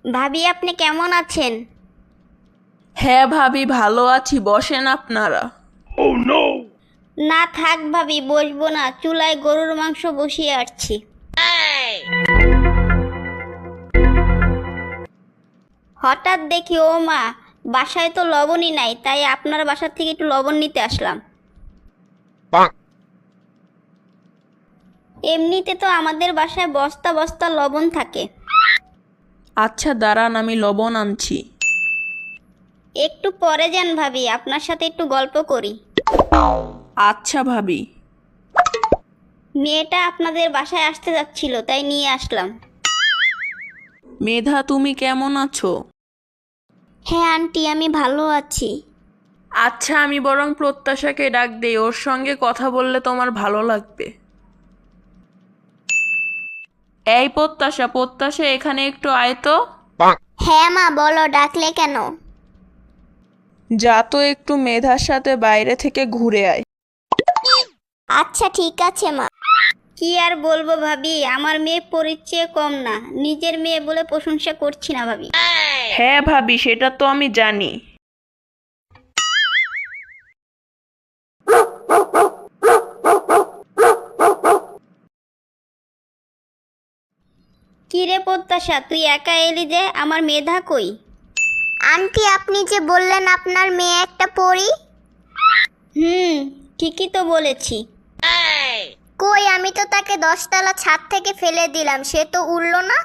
ভাবি আপনি কেমন আছেন? হ্যাঁ ভাবি, ভালো আছি, বসেন আপনারা। না থাক ভাবি, বসবো না, চুলায় গরুর মাংস বসিয়ে আসছি। হঠাৎ দেখি ও মা, বাসায় তো লবণই নাই, তাই আপনার বাসা থেকে একটু লবণ নিতে আসলাম। এমনিতে তো আমাদের বাসায় বস্তা বস্তা লবণ থাকে। আচ্ছা দাঁড়ান, আমি লবণ আনছি। একটু পরে যান ভাবি, আপনার সাথে একটু গল্প করি। আচ্ছা ভাবি। মেয়েটা আপনাদের বাসায় আসতে যাচ্ছিল, তাই নিয়ে আসলাম। মেধা, তুমি কেমন আছো? হ্যাঁ আন্টি, আমি ভালো আছি। আচ্ছা, আমি বরং প্রত্যাশাকে ডাক দেই, ওর সঙ্গে কথা বললে তোমার ভালো লাগবে। এই প্রত্যাশা, প্রত্যাশা, এখানে একটু আয় তো। হ্যাঁ মা বলো, ডাকলে কেন? যা তো একটু মেধার সাথে বাইরে থেকে ঘুরে আয়। আচ্ছা ঠিক আছে মা। কি আর বলবো ভাবি, আমার মেয়ে পরিচয় কম না, নিজের মেয়ে বলে প্রশংসা করছি না ভাবি। হ্যাঁ ভাবি, সেটা তো আমি জানি। কি রে প্রত্যাশা, তুই একা এলি যে, আমার মেধা কই? আন্টি আপনি যে বললেন আপনার মেয়ে একটা পরী। ঠিকই তো বলেছি। কই, আমি তো তাকে 10 তলা ছাদ থেকে ফেলে দিলাম, সে তো উড়লো না।